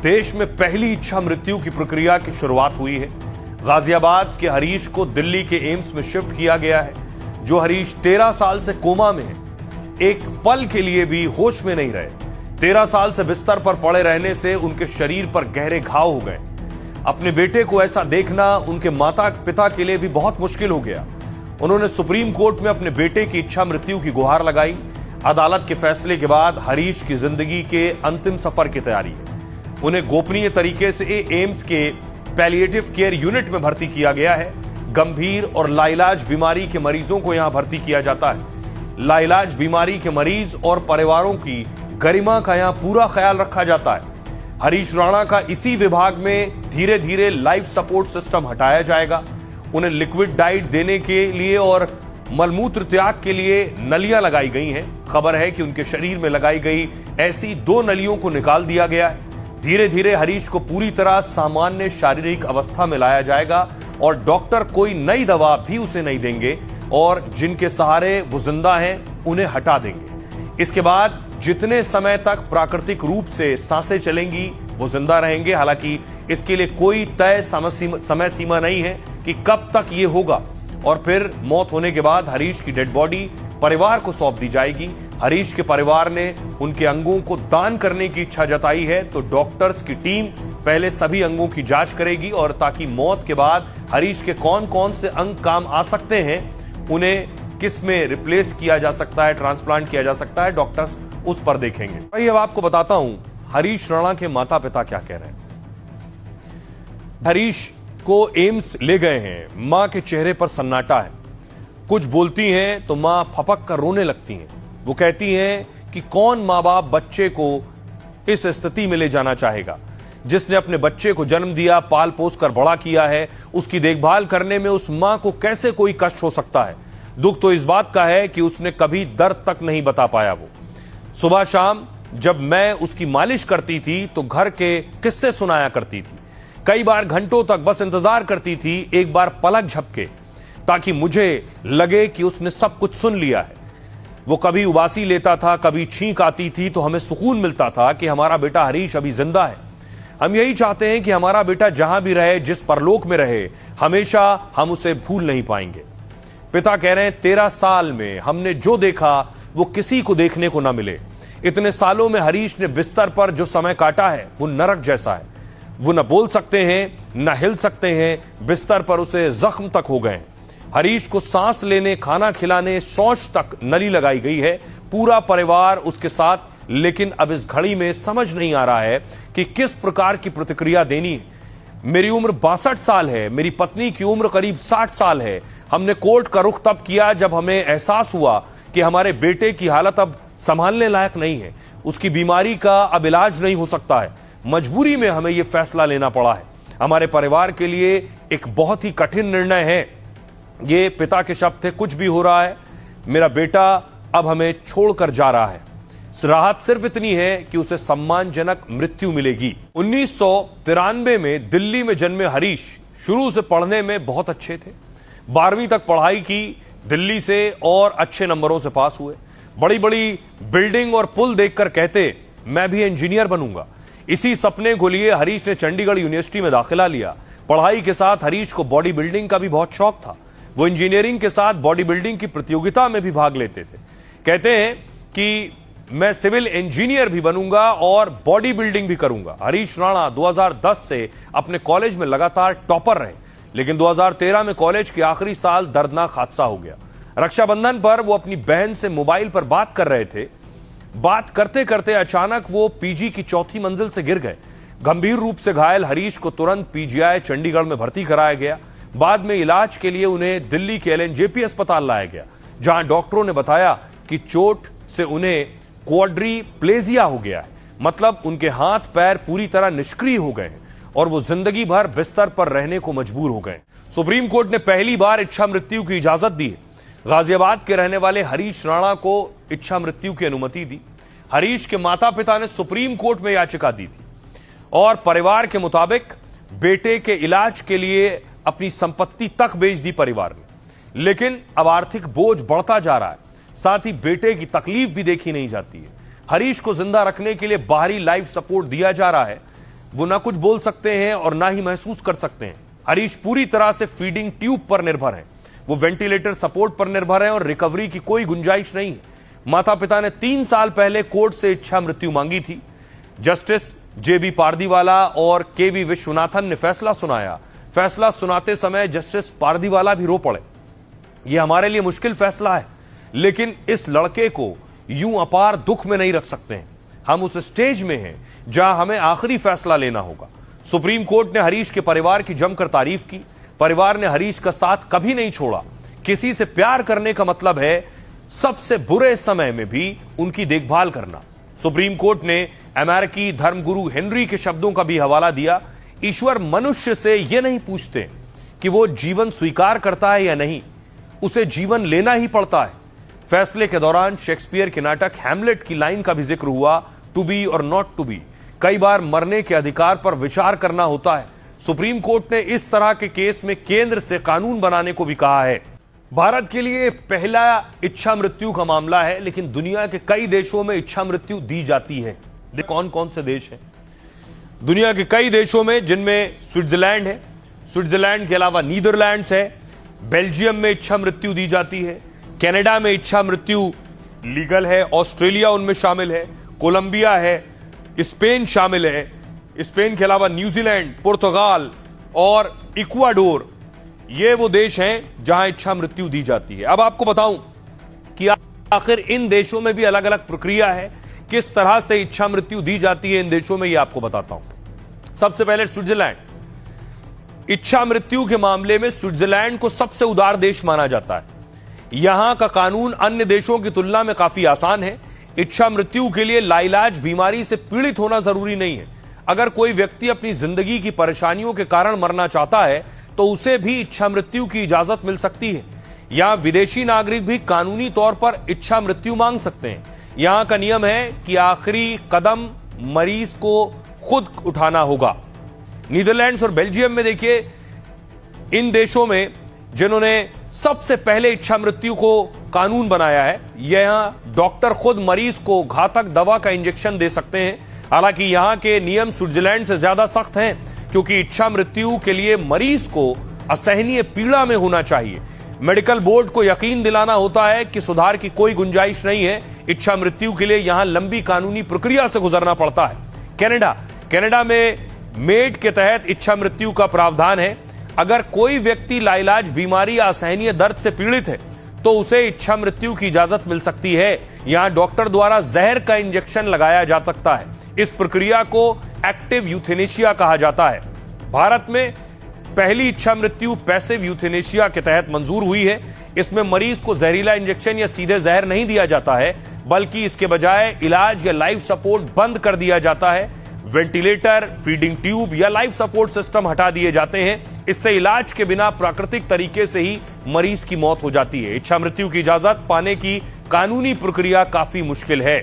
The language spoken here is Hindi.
देश में पहली इच्छा मृत्यु की प्रक्रिया की शुरुआत हुई है। गाजियाबाद के हरीश को दिल्ली के एम्स में शिफ्ट किया गया है। जो हरीश 13 साल से कोमा में है, एक पल के लिए भी होश में नहीं रहे। 13 साल से बिस्तर पर पड़े रहने से उनके शरीर पर गहरे घाव हो गए। अपने बेटे को ऐसा देखना उनके माता पिता के लिए भी बहुत मुश्किल हो गया। उन्होंने सुप्रीम कोर्ट में अपने बेटे की इच्छा मृत्यु की गुहार लगाई। अदालत के फैसले के बाद हरीश की जिंदगी के अंतिम सफर की तैयारी है। उन्हें गोपनीय तरीके से एम्स के पैलिएटिव केयर यूनिट में भर्ती किया गया है। गंभीर और लाइलाज बीमारी के मरीजों को यहां भर्ती किया जाता है। लाइलाज बीमारी के मरीज और परिवारों की गरिमा का यहां पूरा ख्याल रखा जाता है। हरीश राणा का इसी विभाग में धीरे धीरे लाइफ सपोर्ट सिस्टम हटाया जाएगा। उन्हें लिक्विड डाइट देने के लिए और मलमूत्र त्याग के लिए नलियां लगाई गई हैं। खबर है कि उनके शरीर में लगाई गई ऐसी 2 नलियों को निकाल दिया गया है। धीरे धीरे हरीश को पूरी तरह सामान्य शारीरिक अवस्था में लाया जाएगा और डॉक्टर कोई नई दवा भी उसे नहीं देंगे और जिनके सहारे वो जिंदा हैं उन्हें हटा देंगे। इसके बाद जितने समय तक प्राकृतिक रूप से सांसें चलेंगी वो जिंदा रहेंगे। हालांकि इसके लिए कोई तय समय सीमा नहीं है कि कब तक ये होगा और फिर मौत होने के बाद हरीश की डेड बॉडी परिवार को सौंप दी जाएगी। हरीश के परिवार ने उनके अंगों को दान करने की इच्छा जताई है, तो डॉक्टर्स की टीम पहले सभी अंगों की जांच करेगी और ताकि मौत के बाद हरीश के कौन कौन से अंग काम आ सकते हैं, उन्हें किस में रिप्लेस किया जा सकता है, ट्रांसप्लांट किया जा सकता है, डॉक्टर्स उस पर देखेंगे। भाई अब आपको बताता हूं हरीश राणा के माता पिता क्या कह रहे हैं। हरीश को एम्स ले गए हैं। मां के चेहरे पर सन्नाटा है। कुछ बोलती हैं तो मां फपक कर रोने लगती हैं। वो कहती हैं कि कौन मां बाप बच्चे को इस स्थिति में ले जाना चाहेगा। जिसने अपने बच्चे को जन्म दिया, पाल पोस कर बड़ा किया है, उसकी देखभाल करने में उस मां को कैसे कोई कष्ट हो सकता है। दुख तो इस बात का है कि उसने कभी दर्द तक नहीं बता पाया। वो सुबह शाम जब मैं उसकी मालिश करती थी तो घर के किस्से सुनाया करती थी। कई बार घंटों तक बस इंतजार करती थी एक बार पलक झपके, ताकि मुझे लगे कि उसने सब कुछ सुन लिया है। वो कभी उबासी लेता था, कभी छींक आती थी तो हमें सुकून मिलता था कि हमारा बेटा हरीश अभी जिंदा है। हम यही चाहते हैं कि हमारा बेटा जहां भी रहे, जिस परलोक में रहे, हमेशा हम उसे भूल नहीं पाएंगे। पिता कह रहे हैं 13 साल में हमने जो देखा वो किसी को देखने को ना मिले। इतने सालों में हरीश ने बिस्तर पर जो समय काटा है वो नरक जैसा है। वो न बोल सकते हैं, न हिल सकते हैं। बिस्तर पर उसे जख्म तक हो गए। हरीश को सांस लेने, खाना खिलाने, शौच तक नली लगाई गई है। पूरा परिवार उसके साथ, लेकिन अब इस घड़ी में समझ नहीं आ रहा है कि किस प्रकार की प्रतिक्रिया देनी है। मेरी उम्र 62 साल है, मेरी पत्नी की उम्र करीब 60 साल है। हमने कोर्ट का रुख तब किया जब हमें एहसास हुआ कि हमारे बेटे की हालत अब संभालने लायक नहीं है। उसकी बीमारी का अब इलाज नहीं हो सकता है। मजबूरी में हमें यह फैसला लेना पड़ा है। हमारे परिवार के लिए एक बहुत ही कठिन निर्णय है। ये पिता के शब्द थे। कुछ भी हो रहा है, मेरा बेटा अब हमें छोड़कर जा रहा है। राहत सिर्फ इतनी है कि उसे सम्मानजनक मृत्यु मिलेगी। 1993 में दिल्ली में जन्मे हरीश शुरू से पढ़ने में बहुत अच्छे थे। 12वीं तक पढ़ाई की दिल्ली से और अच्छे नंबरों से पास हुए। बड़ी बड़ी बिल्डिंग और पुल देखकर कहते मैं भी इंजीनियर बनूंगा। इसी सपने को लिए हरीश ने चंडीगढ़ यूनिवर्सिटी में दाखिला लिया। पढ़ाई के साथ हरीश को बॉडी बिल्डिंग का भी बहुत शौक था। वो इंजीनियरिंग के साथ बॉडी बिल्डिंग की प्रतियोगिता में भी भाग लेते थे। कहते हैं कि मैं सिविल इंजीनियर भी बनूंगा और बॉडी बिल्डिंग भी करूंगा। हरीश राणा 2010 से अपने कॉलेज में लगातार टॉपर रहे, लेकिन 2013 में कॉलेज के आखिरी साल दर्दनाक हादसा हो गया। रक्षाबंधन पर वो अपनी बहन से मोबाइल पर बात कर रहे थे। बात करते करते अचानक वो पीजी की 4थी मंजिल से गिर गए। गंभीर रूप से घायल हरीश को तुरंत पीजीआई चंडीगढ़ में भर्ती कराया गया। बाद में इलाज के लिए उन्हें दिल्ली के एलएनजेपी अस्पताल लाया गया, जहां डॉक्टरों ने बताया कि चोट से उन्हें क्वाड्रीप्लेजिया हो गया है। मतलब उनके हाथ पैर पूरी तरह निष्क्रिय हो गए हैं और वो जिंदगी भर बिस्तर पर रहने को मजबूर हो गए। सुप्रीम कोर्ट ने पहली बार इच्छा मृत्यु की इजाजत दी है। गाजियाबाद के रहने वाले हरीश राणा को इच्छा मृत्यु की अनुमति दी। हरीश के माता पिता ने सुप्रीम कोर्ट में याचिका दी थी और परिवार के मुताबिक बेटे के इलाज के लिए अपनी संपत्ति तक बेच दी परिवार ने। लेकिन अब आर्थिक बोझ बढ़ता जा रहा है, साथ ही बेटे की तकलीफ भी देखी नहीं जाती है। हरीश को जिंदा रखने के लिए बाहरी लाइफ सपोर्ट दिया जा रहा है। वो ना कुछ बोल सकते हैं और ना ही महसूस कर सकते हैं। हरीश पूरी तरह से फीडिंग ट्यूब पर निर्भर है, वो वेंटिलेटर सपोर्ट पर निर्भर है और रिकवरी की कोई गुंजाइश नहीं है। माता पिता ने 3 साल पहले कोर्ट से इच्छा मृत्यु मांगी थी। जस्टिस जेबी पारदीवाला और केवी विश्वनाथन ने फैसला सुनाया। फैसला सुनाते समय जस्टिस पारदीवाला भी रो पड़े। यह हमारे लिए मुश्किल फैसला है, लेकिन इस लड़के को यूं अपार दुख में नहीं रख सकते हैं। हम उस स्टेज में हैं जहां हमें आखिरी फैसला लेना होगा। सुप्रीम कोर्ट ने हरीश के परिवार की जमकर तारीफ की। परिवार ने हरीश का साथ कभी नहीं छोड़ा। किसी से प्यार करने का मतलब है सबसे बुरे समय में भी उनकी देखभाल करना। सुप्रीम कोर्ट ने अमेरिकी धर्मगुरु हेनरी के शब्दों का भी हवाला दिया। ईश्वर मनुष्य से यह नहीं पूछते कि वो जीवन स्वीकार करता है या नहीं, उसे जीवन लेना ही पड़ता है। फैसले के दौरान शेक्सपियर के नाटक हैमलेट की लाइन का भी जिक्र हुआ, टू बी और नॉट टू बी। कई बार मरने के अधिकार पर विचार करना होता है। सुप्रीम कोर्ट ने इस तरह के केस में केंद्र से कानून बनाने को भी कहा है। भारत के लिए पहला इच्छा मृत्यु का मामला है, लेकिन दुनिया के कई देशों में इच्छा मृत्यु दी जाती है। कौन कौन से देश हैं? दुनिया के कई देशों में, जिनमें स्विट्जरलैंड है, स्विट्जरलैंड के अलावा नीदरलैंड्स है, बेल्जियम में इच्छा मृत्यु दी जाती है, कनाडा में इच्छा मृत्यु लीगल है, ऑस्ट्रेलिया उनमें शामिल है, कोलंबिया है, स्पेन शामिल है, स्पेन के अलावा न्यूजीलैंड, पुर्तगाल और इक्वाडोर, ये वो देश हैं जहां इच्छा मृत्यु दी जाती है। अब आपको बताऊं कि आखिर इन देशों में भी अलग अलग प्रक्रिया है, किस तरह से इच्छा मृत्यु दी जाती है इन देशों में, ये आपको बताता हूं। सबसे पहले स्विट्जरलैंड। इच्छा मृत्यु के मामले में स्विट्जरलैंड को सबसे उदार देश माना जाता है। यहां का कानून अन्य देशों की तुलना में काफी आसान है। इच्छा मृत्यु के लिए लाइलाज बीमारी से पीड़ित होना जरूरी नहीं है। अगर कोई व्यक्ति अपनी जिंदगी की परेशानियों के कारण मरना चाहता है तो उसे भी इच्छा मृत्यु की इजाजत मिल सकती है। यहां विदेशी नागरिक भी कानूनी तौर पर इच्छा मृत्यु मांग सकते हैं। यहां का नियम है कि आखिरी कदम मरीज को खुद उठाना होगा। नीदरलैंड्स और बेल्जियम में देखिए, इन देशों में जिन्होंने सबसे पहले इच्छा मृत्यु को कानून बनाया है, यहां डॉक्टर खुद मरीज को घातक दवा का इंजेक्शन दे सकते हैं। हालांकि यहां के नियम स्विट्जरलैंड से ज्यादा सख्त हैं, क्योंकि इच्छा मृत्यु के लिए मरीज को असहनीय पीड़ा में होना चाहिए। मेडिकल बोर्ड को यकीन दिलाना होता है कि सुधार की कोई गुंजाइश नहीं है। इच्छा मृत्यु के लिए यहां लंबी कानूनी प्रक्रिया से गुजरना पड़ता है। कनाडा में मेड के तहत इच्छा मृत्यु का प्रावधान है। अगर कोई व्यक्ति लाइलाज बीमारी या असहनीय दर्द से पीड़ित है तो उसे इच्छा मृत्यु की इजाजत मिल सकती है। यहां डॉक्टर द्वारा जहर का इंजेक्शन लगाया जा सकता है। इस प्रक्रिया को एक्टिव यूथेनेशिया कहा जाता है। भारत में पहली इच्छा मृत्यु पैसिव यूथेनेशिया के तहत मंजूर हुई है। इसमें मरीज को जहरीला इंजेक्शन या सीधे जहर नहीं दिया जाता है, बल्कि इसके बजाय इलाज या लाइफ सपोर्ट बंद कर दिया जाता है। वेंटिलेटर, फीडिंग ट्यूब या लाइफ सपोर्ट सिस्टम हटा दिए जाते हैं। इससे इलाज के बिना प्राकृतिक तरीके से ही मरीज की मौत हो जाती है। इच्छा मृत्यु की इजाजत पाने की कानूनी प्रक्रिया काफी मुश्किल है।